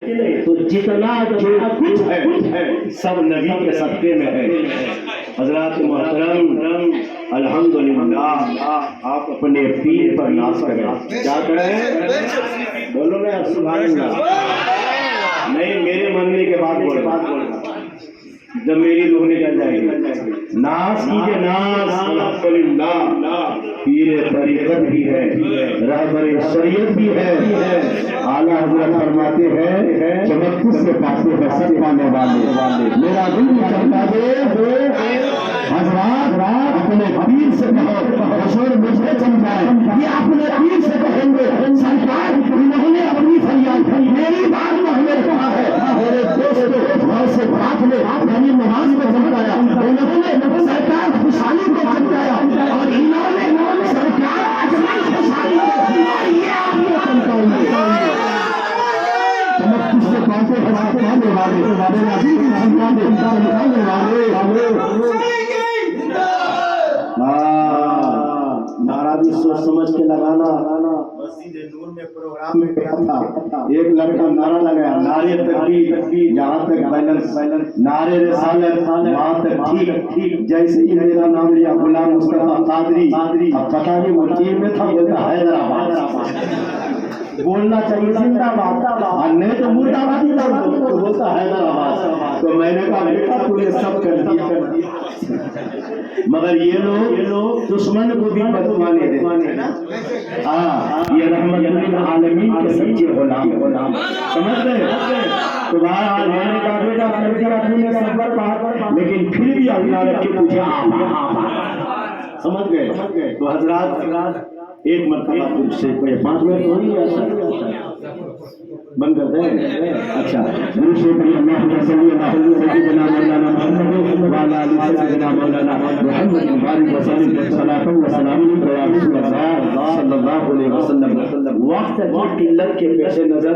تو جتنا جو کچھ ہے سب نبی کے صدقے میں ہے۔ حضرات محترم، الحمدللہ آپ اپنے پیر پر ناز کریں۔ کیا کریں؟ بولو نا سبحان اللہ۔ نہیں، میرے مننے کے بعد بولنا، جب میری روح نکل جائے گی۔ ناز کیجئے، ناز۔ الحمدللہ پیر طریقت بھی ہے، رہبر شریعت بھی ہے۔ اعلیٰ حضرت فرماتے ہیں چمکس سے پاتے ہیں سب پانے والے، میرا دل چمکا دے حضرات اپنے پیر سے کہو حضور مجھے چمکائے۔ یہ اپنے پیر سے کہیں گے سرکار انہوں نے اپنی فریاد میری بات میں ہمیں کہا ہے میرے دوستو گھر سے بات لے یعنی نماز کو چمکایا، انہوں نے سرکار خوشحالی کو چمکایا اور انہوں نے سرکار اجمل خوشحالی کو، اور یہ آپ کو چمکائیں گے۔ چمکس سے پاتے ہیں سب پانے والے، نبی کی چمکانے والے۔ نعرہ بھی سوچ سمجھ کے لگانا۔ مسجد نور میں پروگرام میں گیا تھا، ایک لڑکا نعرہ لگایا، نعرے تکبیر یہاں تک بیلنس، نعرے رسالت وہاں تک ٹھیک، جیسے ہی میرا نام لیا غلام مصطفیٰ قادری، اب پتہ نہیں وہ ٹیم میں تھا، بولتا حیدرآباد بولنا چاہیے زندہ باد، اور نہیں تو مردہ باد ہی تو بولتا حیدرآباد۔ تو میں نے کہا بیٹا تو نے سب کر دیا، مگر یہ لوگ دشمن کو بھی بدگمانے دیتے ہیں۔ یہ رحمت للعالمین کے سچے غلام سمجھ گئے۔ تو بہرحال میں نے کہا بیٹا کر دیا تو نے صبر پا، لیکن پھر بھی اللہ رکھ کے تجھے سمجھ گئے۔ تو حضرات ایک مرتبہ تم سے کوئی 5 منٹ ہو نہیں ایسا بند کرتے ہیں۔ اچھا گرو سے اللہ صلی اللہ علیہ سیدنا مولانا محمد وعلی آلہ سیدنا مولانا محمد بارک وسلم صلاۃ و سلام علیہ رسول اللہ صلی اللہ علیہ وسلم۔ وقت کی قلت کے پیش نظر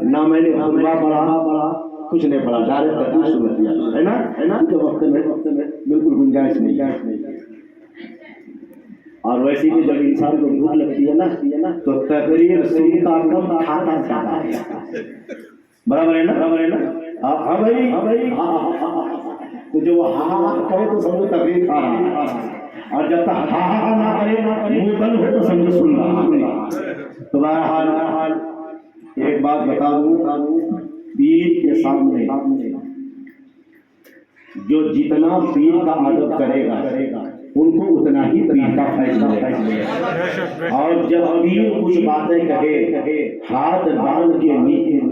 نہ میں نے خطبہ پڑھا، کچھ نہیں پڑھا، ڈائریکٹ تقریر شروع کیا ہے نا کہ وقت میں بالکل گنجائش نہیں۔ اور ویسے بھی جب انسان کو بھوک لگتی ہے نا تو تقریر سنتا کم کھاتا زیادہ ہے۔ برابر ہے نا؟ ہاں بھائی، تو جو ہاں کہے تو سمجھو تقریر کھا رہا ہے، اور جب تک ہاں نہ کرے منہ بند ہو تو سمجھو سن رہا۔ تو بہرحال ایک بات بتا دوں، پیر کے سامنے جو جتنا پیر کا ادب کرے گا ان کو اتنا ہی پیر کا فیصلہ ہے۔ اور جب پیر کچھ باتیں کہے، ہاتھ باندھ کے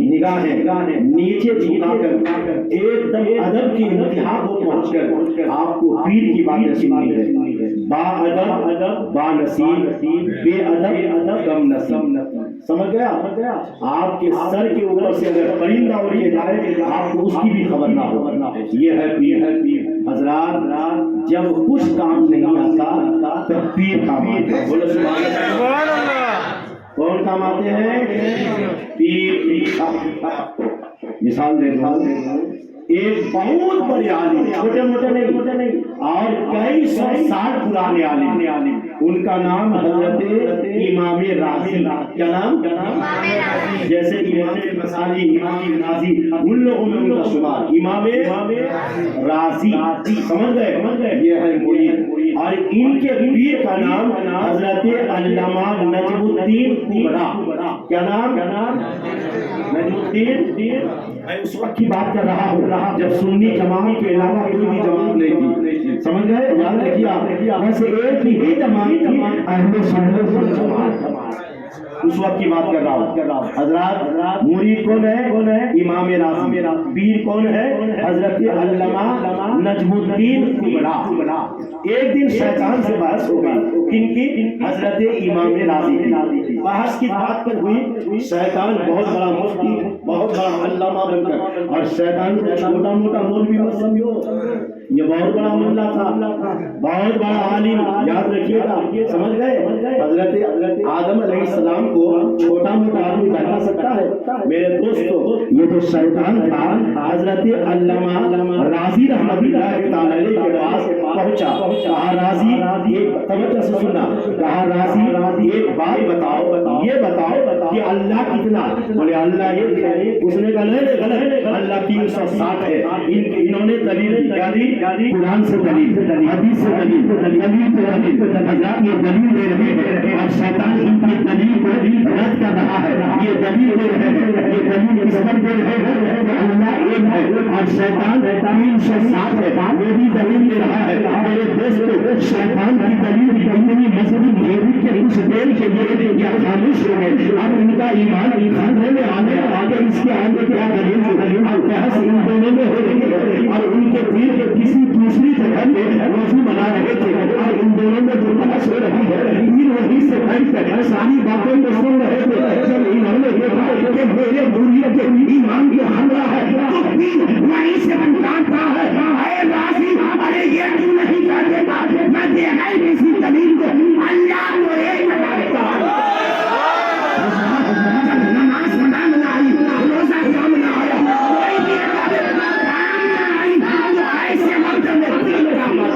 نگاہیں نیچے جھکا کر ایک دم ادب کی انتہا کو پہنچ کر آپ کو پیر کی باتیں سننی ہے۔ با ادب با نصیب، بے ادب کم نصیب۔ سمجھ گیا؟ آپ کے سر کے اوپر سے اگر پرندہ اڑ کے جائے آپ کو اس کی بھی خبر نہ ہو۔ یہ ہے پیر۔ حضرات جب کچھ کام نہیں آتا تب پیر کام آتے ہیں۔ بولو سبحان اللہ۔ کون کام آتے ہیں؟ پیر۔ مثال دے دو، ایک بہت بڑے عالم، چھوٹے موٹے نہیں، اور کئی سو سال پرانے عالم، ان کا نام حضرت امام رازی۔ کیا نام؟ جیسے امام غزالی، امام رازی، ان لوگوں میں ان کا شمار امام رازی۔ سمجھ گئے؟ یہ ہے مرید، اور ان کے پیر کا نام حضرت علامہ نجم الدین کبریٰ۔ کیا نام؟ نجم الدین۔ میں اس وقت کی بات کر رہا ہوں جب سنی جماعت کے علاوہ کوئی بھی جماعت نہیں تھی۔ سمجھ گئے؟ یاد رکھیے ویسے ایک ہی جماعت تھی، اہل سنت والجماعت۔ اس وقت کی بات کر رہا ہوں۔ حضرات مرید کون ہے؟ امام رازی۔ پیر کون ہے؟ حضرت علامہ نجم الدین کبریٰ۔ ایک دن شیطان سے بحث ہو گئی، کن کی؟ حضرت امام رازی کی۔ بحث کی بات پر ہوئی، شیطان بہت بڑا مفتی، بہت بڑا علامہ بن کر، اور شیطان کو چھوٹا موٹا مولوی مت سمجھو، یہ بہت بڑا معاملہ تھا، بہت بڑا عالم، یاد رکھیے گا، سمجھ گئے؟ حضرت آدم علیہ السلام کو چھوٹا موٹا آدمی بتا سکتا ہے؟ میرے دوستو یہ تو شیطان تھا۔ حضرت علامہ راضی رحمۃ اللہ تعالی کے پاس پہنچا، کہا راضی ایک توجہ سے سننا، کہا راضی ایک بات بتاؤ، یہ بتاؤ کہ اللہ کتنا؟ بولے اللہ ایک۔ اس نے کہا نہیں غلط، اللہ 360 ہے۔ انہوں نے دلیل دی، قرآن سے دلیل، حدیث سے دلیل، حضرات یہ دلیل دے رہے ہیں اور شیطان ان کی دلیل کو رد کر رہا ہے۔ یہ دلیل دے رہے ہیں، یہ دلیل کس پر دے رہے ہیں؟ اللہ ایک ہے اور شیطان 360 ہے، وہ بھی دلیل دے رہا ہے۔ میرے دوستو شیطان کی دلیل اتنی مضبوط ہے کہ کچھ دیر کے لیے یا خاموش ہو گئے، اب ان کا ایمان خطرے میں آنے آگے اس کے آگے کیا دلیل اور بحث ان دونوں میں ہو رہی ہے اور ان کے دل کے کسی دوسری جگہ میں وضو بنا رہے تھے اور ان دونوں میں جو بحث ہو رہی ہے تین وہی سے بیٹھ کر ساری باتیں کو سن رہے تھے۔ جب انہوں نے دیکھا کہ میرے بوریت ایمان کے حملہ ہے تو دین وہیں سے پکارتا ہے، اے راضی ارے یہ کیوں نہیں کر دیتا؟ میں دیکھا ہی کسی دلیل کو، اللہ کو ایک بناتا ہے۔ جب نماز پڑھا نہ آئی، روزہ کام نہ آیا، کوئی بھی کام نہ آئی، تو ایسے وقت میں تین کامات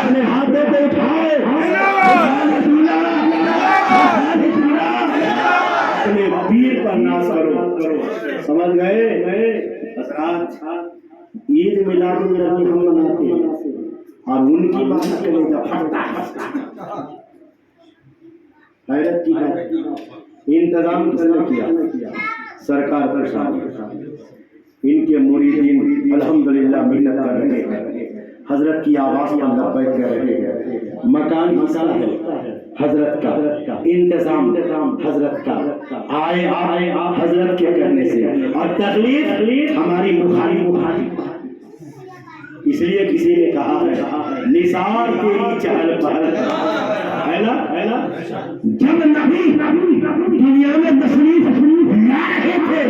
اپنے ہاتھوں کو اٹھائے، اپنے پیر پر ناز کرو، سمجھ گئے؟ حضرات عید میلاد النبی ہم مناتے ہیں اور ان کی بات کریں جب پھٹتا ہے، حیرت کی بات۔ انتظام کس نے کیا؟ سرکار پر شامل، ان کے مریدین الحمدللہ محنت کر رہے ہیں، حضرت کی آواز پر لبیک کر رہے ہیں، مکان کسا ہے حضرت کا، انتظام حضرت کا، آئے حضرت کے کرنے سے، اور تکلیف ہماری مخالف۔ اس لیے کسی نے کہا ہے نثار تیری چہل پہل ہے نا، جب نبی دنیا میں تشریف لا رہے تھے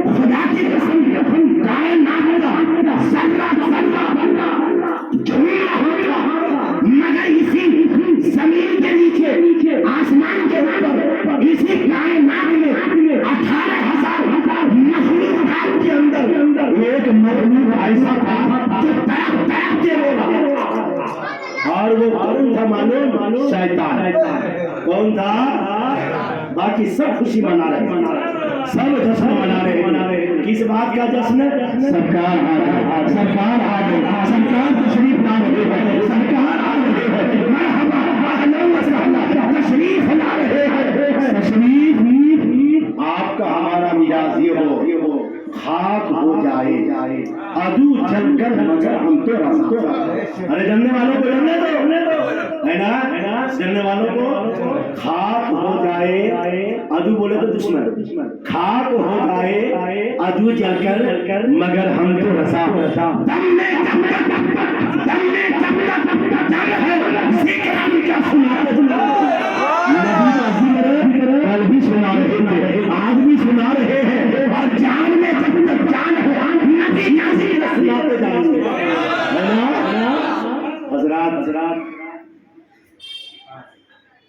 خدا کی قسم کائنات کا ذرہ جھوم رہا تھا، مگر اسی زمین کے نیچے آسمان کے اوپر اسی کائنات میں 18,000 مخلوقات کے اندر ایک مخلوق ایسا تھا جو تڑپ کے رو رہا، اور وہ کون تھا معلوم؟ شیطان۔ کون تھا؟ باقی سب خوشی منا رہے، سب جشن منا رہے، کس بات کا جشن؟ سرکار آ گئے، سرکار تشریف لا رہے ہیں، سرکار آ رہے ہیں، مرحبا اہلا و سہلا، تشریف لا رہے ہیں، تشریف۔ آپ کا ہمارا مزاج یہ ہو خاک ہو جائے عدو جل کر مگر ہم تو رستہ، ارے جننے والوں کو جننے دو، ہے نا، جننے والوں کو خاک ہو جائے، عدو بولے تو دشمن، خاک ہو جائے عدو جل کر مگر ہم تو رسا، دم میں دم ہے ذکر ہم کیا سنا کل بھی سنا رہے تھے، آج بھی سنا رہے ہیں، اور جان میں جب تک جان ہے نبی نازی سناتے جائیں گے، ہے نا حضرات؟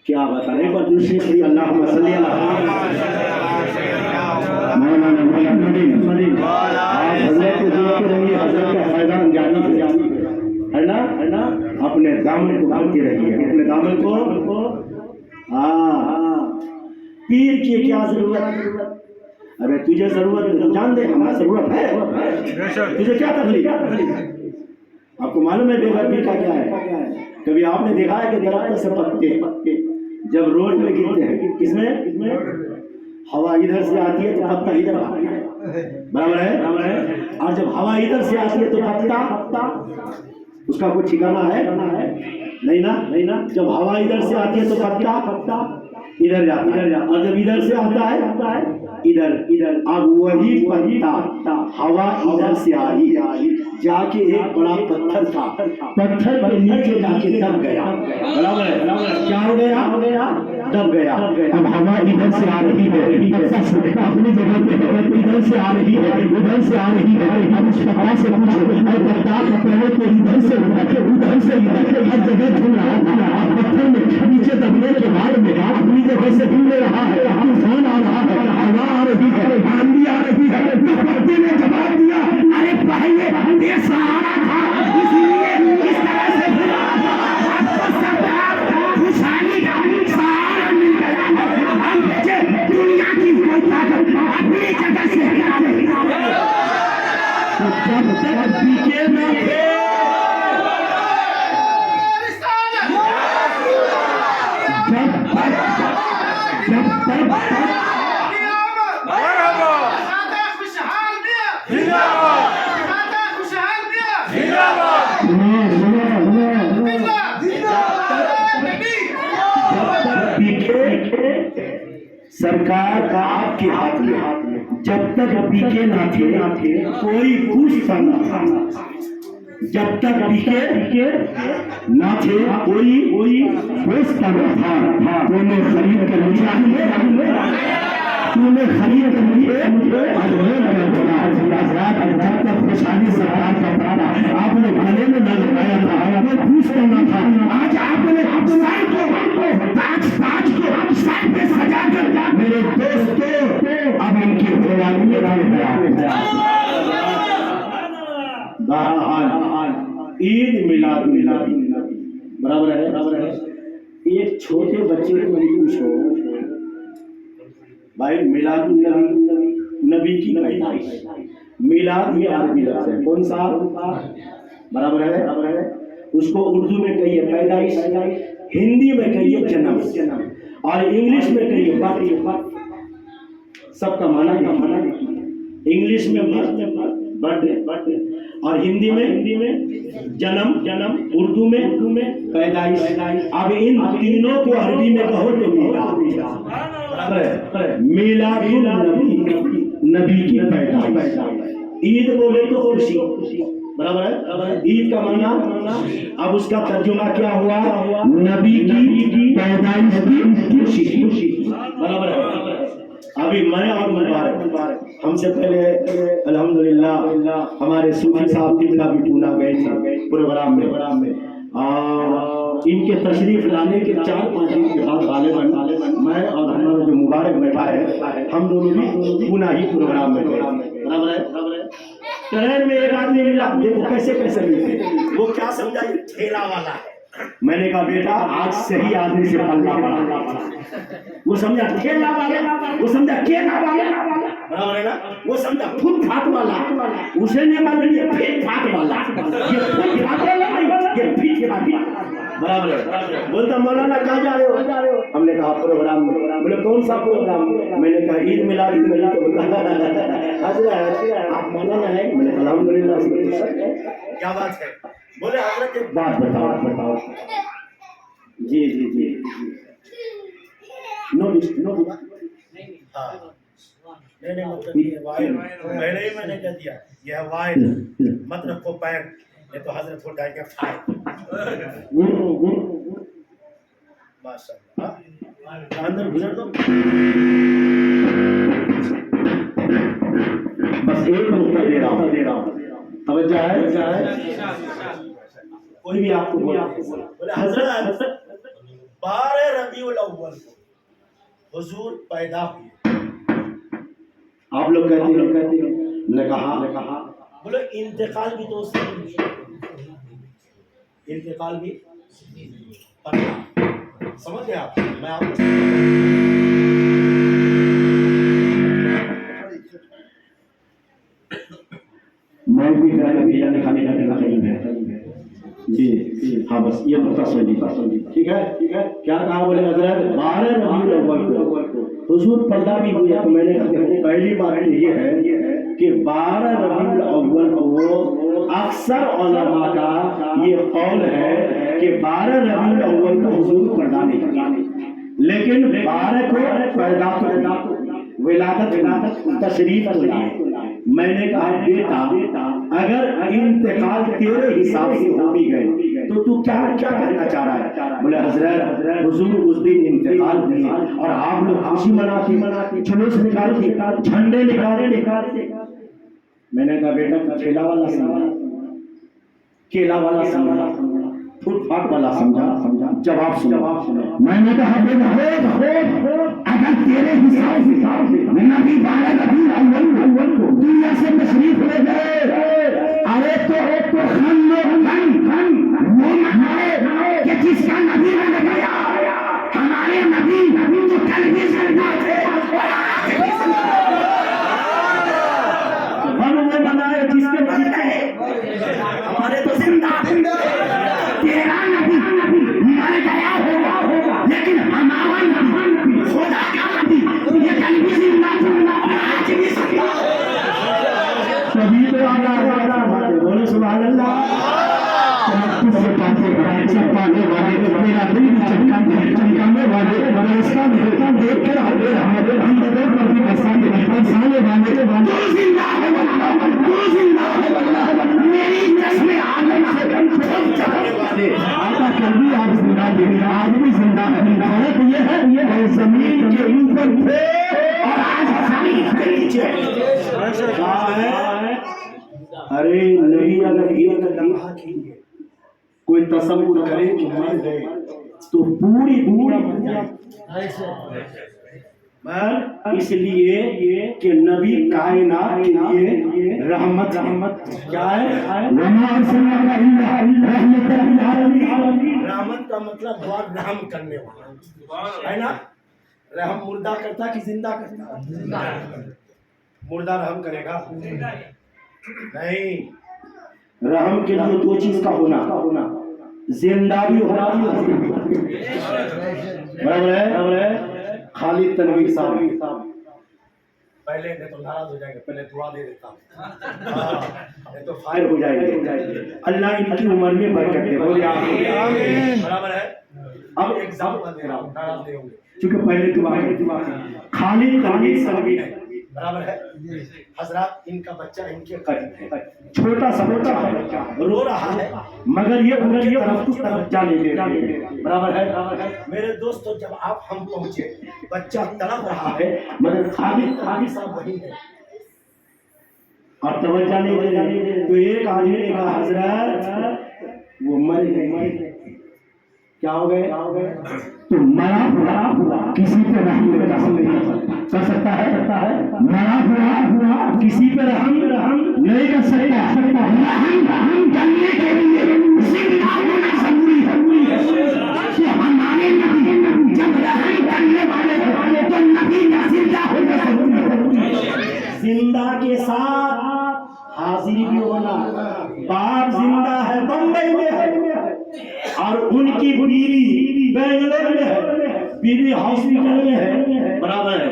کیا بتائیں پر دوسری شریع اللہم صلی اللہ مولانا محمد آپ حضرت کو دیکھتے رہیے، حضرت کا فیضان جاری ہے نا، اپنے دامن کو بھرتے رہیے، اپنے دامن کو۔ پیر کی کیا ضرورت؟ ارے تجھے ضرورت جان دے، ہمیں ضرورت ہے، تجھے کیا تکلیف؟ آپ کو معلوم ہے بے غربی کا کیا ہے؟ کبھی آپ نے دیکھا ہے کہ درخت سے پتے جب روڈ میں گرتے ہیں، کس میں ہوا ادھر سے آتی ہے تو پتا ادھر آتا ہے، برابر ہے، اور جب ہوا ادھر سے آتی ہے تو پتا اس کا کوئی ٹھکانا ہے؟ نہیں نا. جب ہوا ادھر سے آتی ہے تو پتا ادھر جاتا ہے، اور جب ادھر سے آتا ہے ادھر. اب وہی پتا ہوا ادھر سے آئی، جا کے ایک بڑا پتھر تھا، پتھر کے نیچے جا کے دب گیا. برابر ہے؟ کیا ہو گیا؟ دب گیا. اب ہوا ادھر سے آ رہی ہے، اپنی جگہ پہ ادھر سے آ رہی ہے، ادھر سے آ رہی ہے. اب اس پتا سے پوچھو اے پتا کا پہلے تو ادھر سے ادھر سے ہر جگہ گھوم رہا تھا، پتھر میں نیچے دبنے کے بعد میں اپنی جگہ سے گھوم رہا ہے. طوفان آ رہا ہے، ہوا آ رہی ہے، آندھی آ رہی ہے. تو پردے نے جواب دیا ارے پہلے بے سہارا تھا اس لیے اس طرح سے گھوم رہا تھا. اب تو سرکار خوشحالی کا سہارا مل گیا ہے. اب مجھے دنیا کی کوئی طاقت اپنی جگہ سے ہلا نہیں. تو جب تک پیچھے نہ تھے سرکار آپ کے ہاتھ میں، جب تک پیچھے نہ تھے کوئی پوچھتا نہ تھا. جب تک پیچھے نہ تھے کوئی پوچھتا نہ تھا. تو نے خرید کر جب تک خوشحالی سرکار کا پرانا آپ نے گلے میں نہ لگایا تھا، کوئی پوچھتا نہ تھا. آج آپ نے تاج کو سر پہ سجا کر میرے دوستوں اب ان کی قربانی بہرحال عید میلاد برابر ہے. ایک چھوٹے بچے کو نہیں پوچھو بھائی میلاد نبی کی پیدائش، میلاد یہ عربی لفظ ہے، کون سا؟ برابر ہے. اس کو اردو میں کہیے پیدائش، ہندی میں کہیے جنم، اور انگلش میں کہیے برتھ. سب کا معنی دیکھیے، انگلش میں برتھ اور ہندی میں جنم، اردو میں پیدائش. اب ان تینوں کو عربی میں کہو تو میلاد النبی، نبی کی پیدائش. عید بولے تو خوشی، برابر ہے. عید کا معنی اب اس کا ترجمہ کیا ہوا؟ نبی کی پیدائش کی خوشی. برابر ہے. ابھی میں اور مبارک ہم سے پہلے الحمدللہ ہمارے صوفی صاحب قبلہ بھی پونا گئے تھے پروگرام میں، اور ان کے تشریف لانے کے 4-5 دن کے بعد غالباً میں اور ہمارا جو مبارک بیٹھا ہے ہم دونوں بھی پونا ہی پروگرام میں گئے. برابر ہے. ٹرین میں ایک آدمی ملا، دیکھو کیسے ملتے، وہ کیا سمجھا یہ ٹھیلا والا ہے. میں نے کہا بیٹا آج صحیح آدمی سے پلہ پڑا. وہ سمجھا ٹھیلا والا، وہ سمجھا کیلا والا، برابر ہے نا. وہ سمجھا فٹ پھاٹ والا، اسے نے معلوم یہ پھٹ پھاٹ والا، یہ فٹ پھاٹ والا نہیں، یہ پھٹ پھاٹ والا. برابر ہے. بولتا مولانا کہاں جا رہے ہو؟ ہم نے کہا پروگرام میں. بولے کون سا پروگرام؟ میں نے کہا عید میلاد حضرت آپ مولانا ہے؟ میں نے کہا الحمدللہ. کیا بات ہے؟ بولے حضرت ایک بات بتاؤ. جی نو پہلے ہی میں نے کہہ دیا یہ ہے وائد، مت رکھو پیر، یہ تو حضرت ہو جائے گا فائد. ماشاءاللہ اندر گزر دو. بس ایک نقطہ دے رہا ہوں، توجہ ہے. کوئی بھی آپ کو بولے حضرت 12 ربیع الاول کو حضور پیدا ہوئے، آپ لوگ کہتے ہیں. نے کہا بولے انتقال بھی تو انتقال بھی سمجھ گئے آپ. میں آپ میں بھی بریانی کھانے کا نہیں ہے. جی ہاں بس یہ نقطہ سمجھیے. ٹھیک ہے. کیا کہا؟ بولے حضرت 12 ربیع الاول کو حضور پیدا بھی ہوئے. تو میں نے کہا پہلی بات یہ ہے کہ 12 ربیع الاول کو اکثر علماء کا یہ قول ہے کہ 12 ربیع الاول کو حضور پیدا نہیں کیے، لیکن 12 کو پیدا تو ولادت تشریف تو لائے۔ میں نے کہا بیٹا اگر انتقال تیرے حساب سے ہو بھی گئے تو کیا کہنا چاہ رہا ہے؟ بولے حضرت حضور اس دن انتقال ہوئے اور آپ لوگ خوشی مناتے، جلوس نکالتے، جھنڈے نکالتے۔ میں نے کہا بیٹا کیلا والا سمجھا، کیلا والا سمجھا، فٹ پاٹ والا سمجھا؟ جواب سنو۔ میں نے کہا بیٹا اگر تیرے حساب سے نبی 12 ربیع الاول کو دنیا سے تشریف لے گئے، ارے تو ہم وہ منائے کہ جس کا نبی بن گیا، ہمارے نبی تو کل بھی زندہ تھے، ہم وہ منائے جس کے بن گئے، ہمارے تو زندہ تیرا نبی مر گیا ہوگا لیکن ہمارا نبی خدا کا نبی یہ کل بھی زندہ آج بھی زندہ۔ کبھی تو آنا بولو سبحان اللہ۔ چمکانے والے میرا دل بھی چمکانے والے رستہ دیکھ کر ہمارے میری جسم عالم سے آتا کر بھی آپ زندہ دے، آج بھی زندہ ہے۔ فرق یہ ہے یہ زمین کے اوپر تھے اور آج زمین کے نیچے ہے۔ ارے نہیں، اگر ایک لمحہ کے لیے کوئی تصور کرے کہ مر گئے تو پوری دنیا مر جائے، اس لیے کہ نبی کائنات کے لیے رحمت کیا ہے؟ رحمت کا مطلب بہت رحم کرنے والا ہے نا۔ رحم مردہ کرتا کہ زندہ کرتا؟ مردہ رحم کرے گا نہیں۔ رحم کے لیے دو چیز کا ہونا، زندہ بھی ہونا۔ برابر ہے۔ خالد تنویر صاحب پہلے نہیں تو ناراض ہو جائیں گے، پہلے دعا دے دیتا ہوں، نہیں تو فائر ہو جائیں گے۔ اللہ ان کی عمر میں برکت دے، بولے آمین۔ برابر ہے۔ اب ایگزامپل دے رہا ہوں، ناراض نہیں ہوں گے کیونکہ پہلے دعا کریں۔ خالد تنویر صاحب ہے، برابر ہے۔ حضرات ان کا بچہ ان کے قریب ہے، چھوٹا سا بچہ رو رہا ہے مگر یہ ان کی طرف کچھ توجہ نہیں دے رہے، برابر ہے۔ میرے دوستو جب آپ ہم پہنچے، بچہ تڑپ رہا ہے مگر خالد صاحب وہی ہے اور توجہ نہیں دے رہے۔ تو ایک آدمی نے کہا حضرت وہ مر گئے، کیا ہو گئے؟ تو مرا ہوا کسی پہ رحم کر سکتا ہے؟ مرا ہوا کسی پہ رحم نہیں کر سکتا۔ رحم کرنے کے لیے زندہ ہونا ضروری ہے کہ ہمارے نبی جب رحم کرنے والے تو نبی کا زندہ ہونا ضروری ہے۔ زندہ کے ساتھ حاضری بھی ہونا۔ باپ زندہ ہے، بمبئی میں ہے اور ان کی بیوی بنگلور میں ہے، بیوی ہاسپٹل میں ہے، برابر ہے،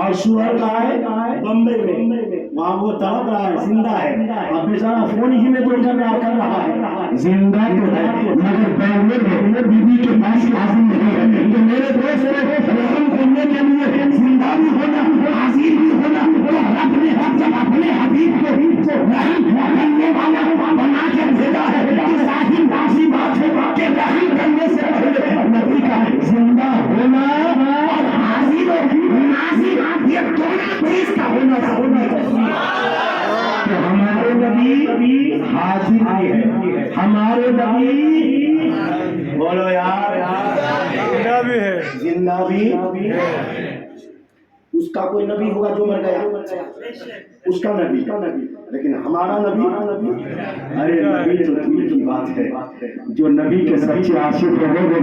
اور شوہر کہاں ہے؟ بمبئی میں، وہاں وہ تڑپ رہا ہے، زندہ ہے، اب بیچارہ فون ہی میں تو کر رہا ہے، زندہ تو ہے مگر بنگلور میں بیوی کے پاس حاضر نہیں ہے۔ تو میرے دوست رحم کرنے کے لیے زندہ بھی ہونا، حاضر بھی ہونا، تو رب نے جب اپنے حبیب کو رحم کرنے والا بنا کے بھیجا ہے تو ظاہر واضح بات ہے کہ رحم کرنے سے پہلے نبی کا زندہ ہونا اور حاضر و ناظر یہ دونوں چیز کا ہونا ضروری ہے۔ تو ہمارے نبی حاضر بھی ہے، ہمارے نبی بولو یار زندہ بھی ہے، زندہ بھی ہے۔ اس کا کوئی نبی ہوگا جو مر گیا، اس کا نبی، لیکن ہمارا نبی، ارے نبی تو نبی کی بات ہے، جو نبی کے سچے عاشق ہیں وہ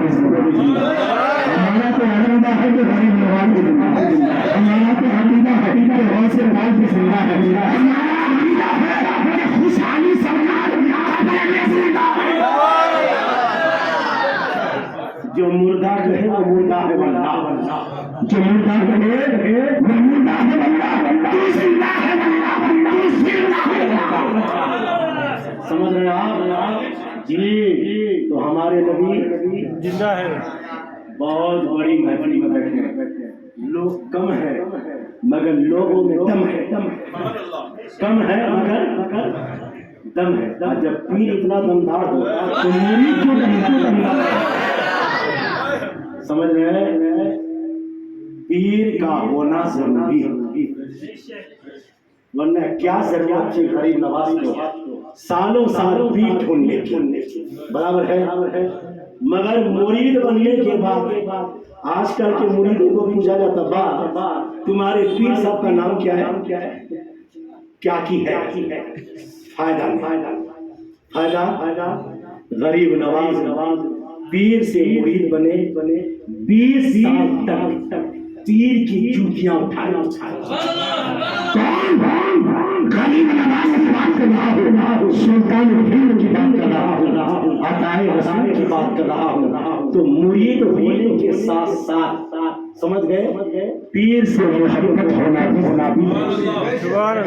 ہمارا تو عقیدہ ہے کہ غریب نواز کی زندہ ہے، ہمارا تو عقیدہ ہے کہ غوث پاک کی زندہ ہے، ہمارا عقیدہ ہے کہ خوشحالی سرکار قبر میں زندہ ہے۔ جو مردہ ہے وہ مردہ ہے واللہ، جو مردہ ہے وہ مردہ ہے واللہ، تو زندہ ہے واللہ، تو زندہ ہے۔ سمجھ رہے آپ؟ جی تو ہمارے نبی زندہ ہے. بہت بڑی محفل میں بیٹھے ہیں. لوگ کم ہیں مگر لوگوں میں دم ہے. کم ہے مگر دم ہے. جب پیر اتنا دمدار ہو تو مرید کیوں دمدار ہے؟ سمجھ رہے ہیں؟ پیر کا ہونا ضروری ہے، ورنہ کیا ضرورت تھی غریب نواز کو سالوں سال پیر ڈھونڈنے کی. برابر ہے. مگر مرید بننے کے بعد آج کل کے مریدوں کو پوچھا جاتا با تمہارے پیر صاحب کا نام کیا ہے، کیا کی ہے؟ فائدہ. غریب نواز پیر سے مرید بنے 20 سال تک پیر کی چوکیاں اٹھائے. غریب نواز کی بات کر رہا ہوں، سلطان ہند کی بات کر رہا ہوں، عطائے رسول کی بات کر رہا ہوں. تو مرید ہونے کے ساتھ ساتھ سمجھ گئے پیر سے محبت ہونا بھی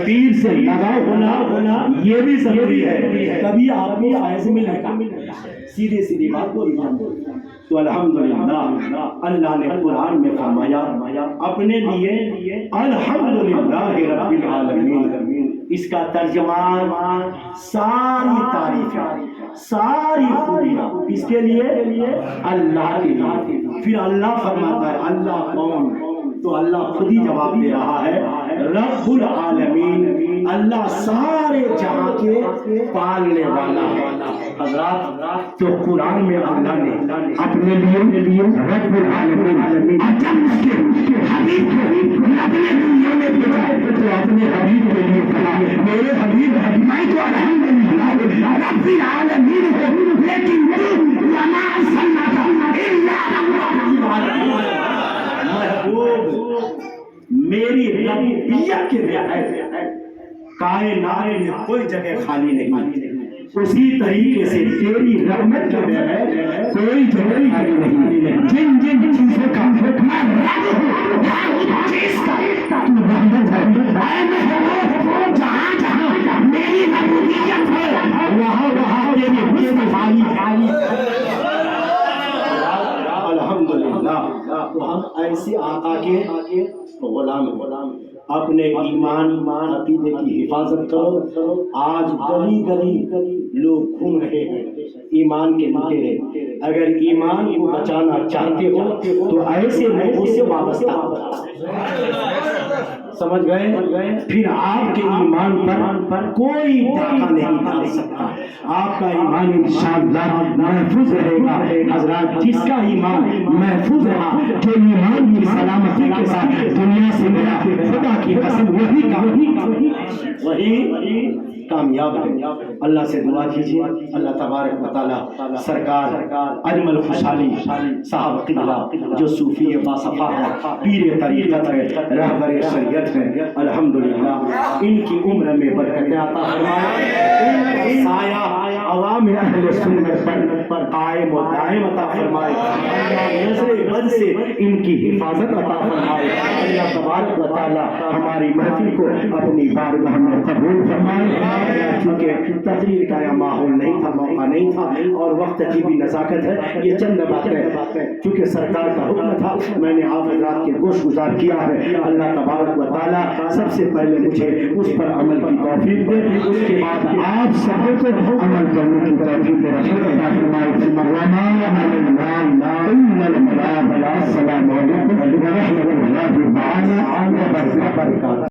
پیر سے لگاؤ ہونا یہ بھی ضروری ہے. کبھی آپ کو ایسے ملے گا سیدھی بات بولی. تو الحمدللہ اللہ نے قرآن میں فرمایا اپنے لیے الحمدللہ رب العالمین. اس کا ترجمان ساری تعریفیں ساری خوبیاں اس کے لیے اللہ کے لیے. پھر اللہ فرماتا ہے اللہ کون؟ تو اللہ خود ہی جواب دے رہا ہے رب العالمین. اللہ سارے جہاں کے پالنے والا ہے. حضرات تو قرآن میں اللہ نے اپنے لیے رب العالمین حبیب تو اپنے حبیب کے لیے کہا میرے حبیب میں تو الحمدللہ رب العالمین ہوں، لیکن وما ارسلناک الا محبوب میری ربوبیت کے لیے کائنات میں کوئی جگہ خالی نہیں. اسی طریقے سے تیری رحمت کے لیے کوئی جگہ خالی نہیں. جن چیزوں کا میں رب ہوں ہر چیز کا تو رحمت ہے. جہاں میری ربوبیت ہے وہاں میری خالی. الحمدللہ. تو ہم ایسے آقا کے غلام اپنے ایمان عقیدے کی حفاظت کرو. آج گلی لوگ گھوم رہے ہیں ایمان کے لٹیرے. اگر ایمان کو بچانا چاہتے ہو تو ایسے لوگوں سے وابستہ ہو. سمجھ گئے؟ پھر آپ کے ایمان پر کوئی ڈاکہ نہیں ڈال سکتا. آپ کا ایمان انشاءاللہ محفوظ رہے گا. حضرات جس کا ایمان محفوظ رہا جو ایمان کی سلامتی کے ساتھ دنیا سے گیا خدا کی قسم وہی کامیاب ہے. اللہ سے دعا کیجیے اللہ تبارک و تعالی سرکار اجمل خوشحالی صاحب قبلہ جو صوفی باصفا ہے پیر طریقت ہے رہبر شریعت ہے الحمدللہ ان کی عمر میں برکت عطا فرمائے. ان کا سایہ عوام اہل سنت پر قائم و دائم عطا فرمائے. نظر بد سے ان کی حفاظت عطا فرمائے. اللہ تبارک و تعالی ہماری محفل کو اپنی بارگاہ میں قبول فرمائے. چونکہ تقریر کا یہ ماحول نہیں تھا موقع نہیں تھا اور وقت کی بھی نزاکت ہے. یہ چند باتیں چونکہ سرکار کا حکم تھا میں نے آپ حضرات کے گوش گزار کیا ہے. اللہ تبارک و تعالی سب سے پہلے مجھے اس پر عمل کی توفیق دے اس کے بعد آپ سب کو عمل کرنے کی توفیق دے. السلام علیکم ورحمۃ اللہ وبرکاتہ.